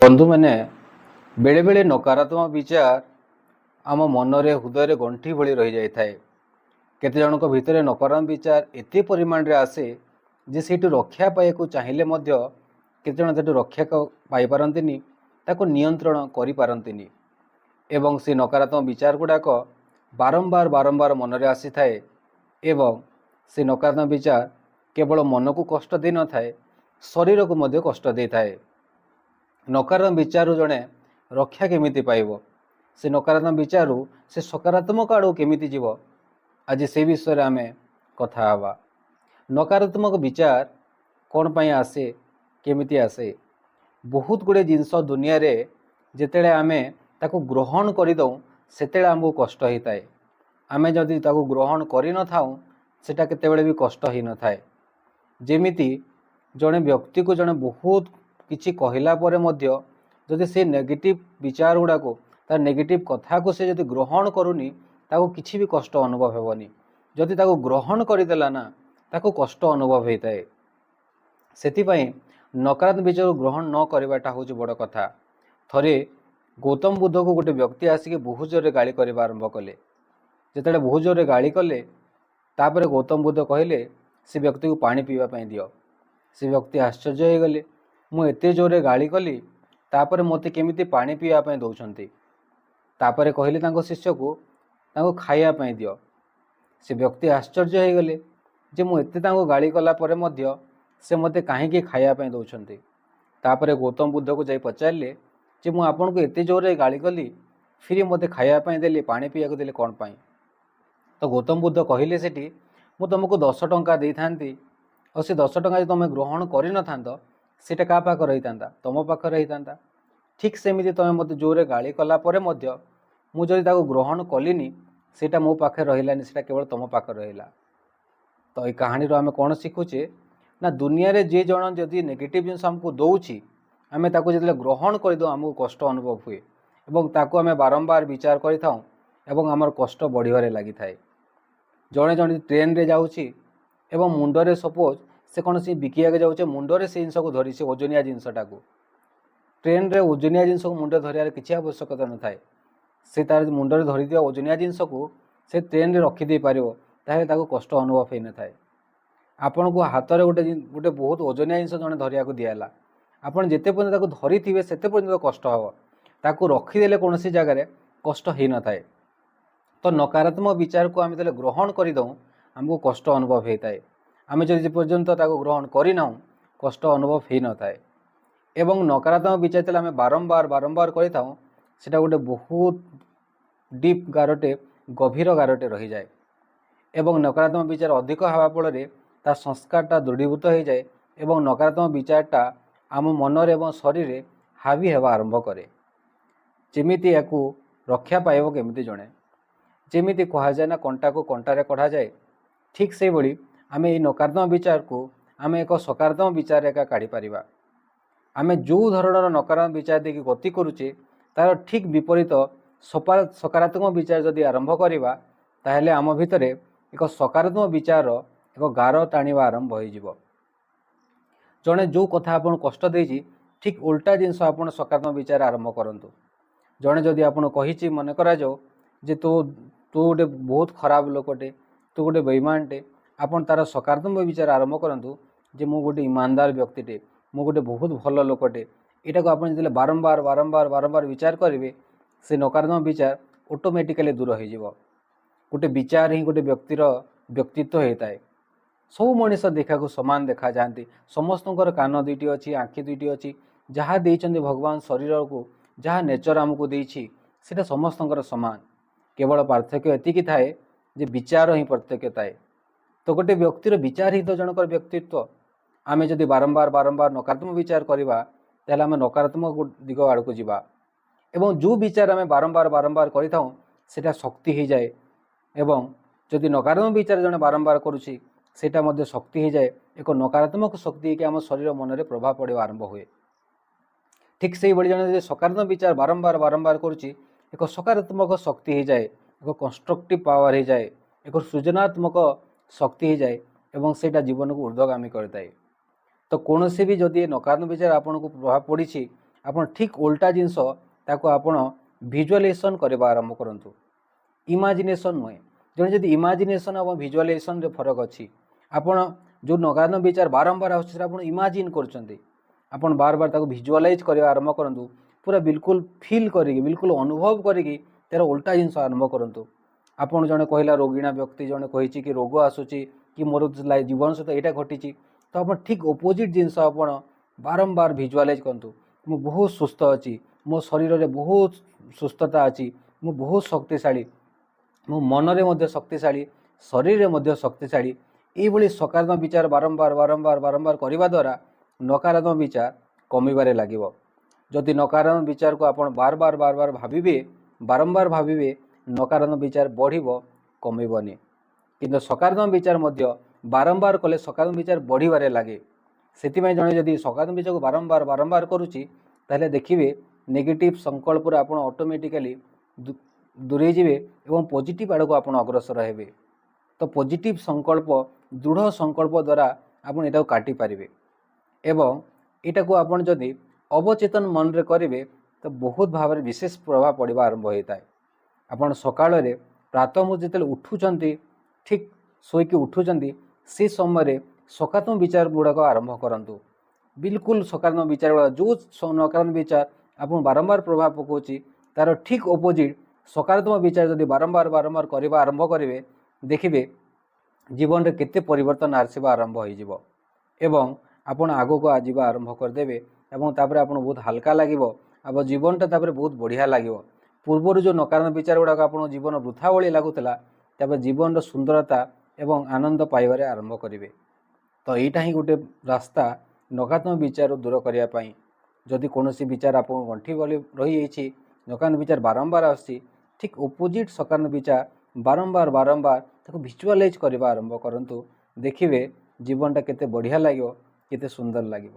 बंधु मैंने बेले बेले नकारात्मक विचार आम मनरे हृदय गंठी भली रही जाए थाए। केते जनक भितर नकारात्मक विचार एते परिमाण रे आसे जे सेठु रक्षा पाइବାକୁ चाहिले मध्य केते जन सेठु रक्षा पाई पारंतिनी, ताको नियंत्रण करि पारंतिनी एवं से नकारात्मक विचार गुड़ाक बारंबार बारंबार मनरे आसी थाए एवं से नकारात्मक विचार केवल मन को कष्ट दे न थाए, शरीर को मध्य कष्ट दे थाए। नकारात्मक विचार जड़े रक्षा केमिति पाइब, से नकारात्मक विचार से सकारात्मक आड़ केमिति जीव, आज से विषय आम कथा हवा। नकारात्मक विचार कौन पाई आसे, केमिति आसे? बहुत गुड़े जिनस दुनिया रे जेतेले आमे ताको ग्रहण करदे सेतेले आमको कष्ट होता है। आमे जदि ताको ग्रहण करि न थाउ सेटा केतेबेले भी कष्ट ही न थाए। जेमिति जड़े व्यक्ति को जड़े बहुत किछि कहला परे मध्य जदि से नेगेटिव विचार गुड़ाक तार नेगेटिव कथा को से जदि ग्रहण करूनी ताको किछि भी कष्ट अनुभव हेबनी। जदि ताको ग्रहण करदेला ना ताको कष्ट अनुभव होता है। सेतिपई नकारात्मक विचार ग्रहण न करवाटा हूँ बड़ कथा। थरे गौतम बुद्ध को गोटे व्यक्ति आसिक बहुत जोरे गाड़ी करवा आरंभ कले। जिते बहुत जोरे गाड़ी कले तापर गौतम बुद्ध कहले से व्यक्ति को पानी पीवाई दियो। से व्यक्ति आश्चर्य हो गले, मु एते जोरे गाड़ी कली तापर मते केमिति पानी पीवाई दौरान। तापर कहले तांको शिष्य को तांको खाइबा दियो। से व्यक्ति आश्चर्य हो गले जे मु एते तांको गाड़ी कला परे मध्य से मते काहेकि खाइबा दौरान। तापर गौतम बुद्ध को जाई पचारे जे मु आपन को एते जोरे गाड़ी कली फिर मते खाइबा देली पानी पीवा देली कौन पाई? तो गौतम बुद्ध कहले सेठी मु तुमको 10 टंका दे थांती और से 10 टंका तुम ग्रहण कर न था सेटा क्या पाख रही था, तुम पाखे रही था। ठीक सेमती तुम मत जोरे गाड़ी कला मुझे ग्रहण कलिनी सेटा मो पाखे रहिलानी, सेटा केवल तुम पाखे रहिला। तो ये कहानी आम कौन शिखुचे ना दुनिया रे जे जन जदि नेगेटिव जिन आमको दौची आम ताको जो ग्रहण करदे आमको कष्ट अनुभव हुए और ताको आम बारंबार विचार करें आमर कष्ट बढ़िबारे लगी थाए। जड़े जड़े ट्रेन रे जाऊँगी एवं मुंडरे सपोज से कौन सी बिकिया जाऊे मुंडरे से जिनस को धरी से ओजनिया जिनसटा को ट्रेन रे ओजनिया जिनस को मुंडे धरियार किसी आवश्यकता न थाए। से तार मुंडरे धरी दिया ओजनिया जिनस को से ट्रेन रे रखिदे पारिबो ताहे ताको कष्ट अनुभव होई न थाए। आपन को हाथ में गोटे गोटे बहुत ओजनिया जिनस जड़े धरिया को दियाला, आपन जेते पर्यंत ताको धरी थिबे सेते पर्यंत कष्ट हबो, ताको रखिदेले कौन सी जगार कष्ट हो न थाए। तो नकारात्मक विचार को आम जो ग्रहण करदे आमको कष्ट अनुभव होता है। आम जो पर्यंत ग्रहण करना कष्ट अनुभव हो न थाए। एवं नकारात्मक विचार आम बारंबार बारंबार करता सेटा गोटे बहुत डीप गारटे गभीर गारटे रही जाए एवं नकारात्मक विचार अधिक हवा फल ता संस्कारटा दृढ़ीभूत हो जाए एवं नकारात्मक विचारटा आम मनरे एवं शरीर हावी हेबा आरंभ करे। जेमिति याकू रक्षा पाइब केमिति जणे, जेमिति कह जाए ना कंटा को कंटारे कढ़ा जाए, ठीक से भाई आम ये नकारात्मक विचार को आम एक सकारात्मक विचार एका काढ़ी पारिबा। आम जो धरणर नकारात्मक विचार देखिए गति करुचे तार ठीक विपरीत सकारात्मक विचार जदि आरंभ करवा ताहले आम भितर एक सकारात्मक विचार एक गार टाणिबा आरंभ हो। जड़े जो कथा आपन कष्ट देछि ठीक उल्टा जिनस आप सकारात्मक विचार आरंभ करंतु। जड़े जदि आपन कही मन करा जाओ जे तू गोटे बहुत खराब लोकटे, तू गोटे बेईमानटे, आपन तार सकारात्मक विचार आरंभ करंतु जे मु गोटे ईमानदार व्यक्तिटे, मु गोटे बहुत भल लोकटे। यहाँ को आप बारंबार बारंबार बारंबार विचार करेंगे से नकारात्मक विचार ऑटोमेटिकली दूर हो। गोटे विचार ही गोटे व्यक्तिर व्यक्तित्व होता है। सब मनीष देखा सामान देखा जाती, समस्त कान दुईटी अच्छी, आँखि दुईटी अच्छी, जहाँ देइछन्ति भगवान शरीर को जहाँ नेचर आमको देइछि सेटा समस्त सामान। केवल पार्थक्य एतिकी थाए जे विचार ही पार्थक्य थाए। तो गोटे व्यक्तिर विचार ही तो जनकर व्यक्तित्व। आमे जदि बारंबार बारंबार नकारात्मक विचार करवा ताहले आमे नकारात्मक दिग आड़ को जीवा एवं जो विचार आमे बारंबार बारंबार करिथाउ सेटा शक्ति हो जाए एवं जदि नकारात्मक विचार जने बारंबार करुछि सेटा मध्य शक्ति हो जाए, एक नकारात्मक शक्ति कि आम शरीर मन में प्रभाव पड़ा आरंभ हुए। ठीक से भाई जन सकारात्मक विचार बारंबार बारंबार करुच्ची एक सकारात्मक शक्ति हो जाए, एक कंस्ट्रक्टिव पावर हो जाए, एक सृजनात्मक शक्ति हो जाए एवं सेटा जीवन को ऊर्ध्वगामी करता है। तो कौन से भी जदि नकारात्मक विचार आपन को प्रभाव पड़ी ଆପଣ ଠିକ୍ ଓଲଟା ଜିନିଷ ତାକୁ ଆପଣ ଭିଜୁଆଲାଇଜେସନ୍ କରିବା ଆରମ୍ଭ କରନ୍ତୁ। ଇମାଜିନେସନ୍ ନୁହେଁ। ଜଣେ ଯଦି ଇମାଜିନେସନ୍ ଏବଂ ଭିଜୁଆଲାଇଜେସନ୍ରେ ଫରକ ଅଛି। ଆପଣ ଯେଉଁ ନକାରାତ୍ମକ ବିଚାର ବାରମ୍ବାର ଆସୁଛି ସେଟା ଆପଣ ଇମାଜିନ୍ କରୁଛନ୍ତି, ଆପଣ ବାରବାର ତାକୁ ଭିଜୁଆଲାଇଜ୍ କରିବା ଆରମ୍ଭ କରନ୍ତୁ। ପୁରା ବିଲକୁଲ ଫିଲ୍ କରିକି, ବିଲକୁଲ ଅନୁଭବ କରିକି ତା'ର ଓଲଟା ଜିନିଷ ଆରମ୍ଭ କରନ୍ତୁ। ଆପଣ ଜଣେ କହିଲା ରୋଗୀଣା ବ୍ୟକ୍ତି ଜଣେ କହିଛି କି ରୋଗ ଆସୁଛି କି ମୋର ଜୀବନ ସହିତ ଏଇଟା ଘଟିଛି, ତ ଆପଣ ଠିକ୍ ଅପୋଜିଟ୍ ଜିନିଷ ଆପଣ ବାରମ୍ବାର ଭିଜୁଆଲାଇଜ୍ କରନ୍ତୁ। ମୁଁ ବହୁତ ସୁସ୍ଥ ଅଛି, ମୋ ଶରୀରରେ ବହୁତ ସୁସ୍ଥତା ଅଛି, ମୁଁ ବହୁତ ଶକ୍ତିଶାଳୀ, ମୋ ମନରେ ମଧ୍ୟ ଶକ୍ତିଶାଳୀ, ଶରୀରରେ ମଧ୍ୟ ଶକ୍ତିଶାଳୀ। ଏଇଭଳି ସକାରାତ୍ମକ ବିଚାର ବାରମ୍ବାର ବାରମ୍ବାର ବାରମ୍ବାର କରିବା ଦ୍ୱାରା ନକାରାତ୍ମକ ବିଚାର କମିବାରେ ଲାଗିବ। ଯଦି ନକାରାତ୍ମକ ବିଚାରକୁ ଆପଣ ବାରବାର ବାରବାର ଭାବିବେ, ବାରମ୍ବାର ଭାବିବେ, ନକାରାତ୍ମକ ବିଚାର ବଢ଼ିବ, କମିବନି। କିନ୍ତୁ ସକାରାତ୍ମକ ବିଚାର ମଧ୍ୟ ବାରମ୍ବାର କଲେ ସକାରାତ୍ମକ ବିଚାର ବଢ଼ିବାରେ ଲାଗେ। ସେଥିପାଇଁ ଜଣେ ଯଦି ସକାରାତ୍ମକ ବିଚାରକୁ ବାରମ୍ବାର ବାରମ୍ବାର କରୁଛି, ତାହେଲେ ଦେଖିବେ ନେଗେଟିଭ୍ ସଂକଳ୍ପରୁ ଆପଣ ଅଟୋମେଟିକାଲି ଦୂରେଇ ଯିବେ ଏବଂ ପଜିଟିଭ୍ ଆଡ଼କୁ ଆପଣ ଅଗ୍ରସର ହେବେ। ତ ପଜିଟିଭ୍ ସଂକଳ୍ପ, ଦୃଢ଼ ସଂକଳ୍ପ ଦ୍ୱାରା ଆପଣ ଏଟାକୁ କାଟିପାରିବେ। ଏବଂ ଏଟାକୁ ଆପଣ ଯଦି ଅବଚେତନ ମନରେ କରିବେ ତ ବହୁତ ଭାବରେ ବିଶେଷ ପ୍ରଭାବ ପଡ଼ିବା ଆରମ୍ଭ ହୋଇଥାଏ। ଆପଣ ସକାଳରେ ପ୍ରାତଃ ଯେତେବେଳେ ଉଠୁଛନ୍ତି, ଠିକ୍ ଶୋଇକି ଉଠୁଛନ୍ତି, ସେ ସମୟରେ ସକାରାତ୍ମକ ବିଚାର ଗୁଡ଼ାକ ଆରମ୍ଭ କରନ୍ତୁ। ବିଲକୁଲ ସକାରାତ୍ମକ ବିଚାର ଗୁଡ଼ାକ, ଯେଉଁ ନକାରାତ୍ମକ ବିଚାର ଆପଣଙ୍କୁ ବାରମ୍ବାର ପ୍ରଭାବ ପକାଉଛି, ତା'ର ଠିକ୍ ଅପୋଜିଟ୍ ସକାରାତ୍ମକ ବିଚାର ଯଦି ବାରମ୍ବାର ବାରମ୍ବାର କରିବା ଆରମ୍ଭ କରିବେ, ଦେଖିବେ ଜୀବନରେ କେତେ ପରିବର୍ତ୍ତନ ଆସିବା ଆରମ୍ଭ ହୋଇଯିବ ଏବଂ ଆପଣ ଆଗକୁ ଯିବା ଆରମ୍ଭ କରିଦେବେ ଏବଂ ତାପରେ ଆପଣ ବହୁତ ହାଲକା ଲାଗିବ ଏବଂ ଜୀବନଟା ତାପରେ ବହୁତ ବଢ଼ିଆ ଲାଗିବ। ପୂର୍ବରୁ ଯେଉଁ ନକାରାତ୍ମକ ବିଚାର ଗୁଡ଼ାକ ଆପଣଙ୍କ ଜୀବନ ବୃଥା ଭଳି ଲାଗୁଥିଲା, ତାପରେ ଜୀବନର ସୁନ୍ଦରତା ଏବଂ ଆନନ୍ଦ ପାଇବାରେ ଆରମ୍ଭ କରିବେ। ତ ଏଇଟା ହିଁ ଗୋଟେ ରାସ୍ତା ନକାରାତ୍ମକ ବିଚାରରୁ ଦୂର କରିବା ପାଇଁ। ଯଦି କୌଣସି ବିଚାର ଆପଣଙ୍କ ଗଣ୍ଠି ଭଳି ରହିଯାଇଛି, ନକାରାତ୍ମକ ବିଚାର ବାରମ୍ବାର ଆସୁଛି, ଠିକ୍ ଅପୋଜିଟ୍ ସକାରାତ୍ମକ ବିଚାର ବାରମ୍ବାର ବାରମ୍ବାର ତାକୁ ଭିଜୁଆଲାଇଜ୍ କରିବା ଆରମ୍ଭ କରନ୍ତୁ। ଦେଖିବେ ଜୀବନଟା କେତେ ବଢ଼ିଆ ଲାଗିବ, କେତେ ସୁନ୍ଦର ଲାଗିବ।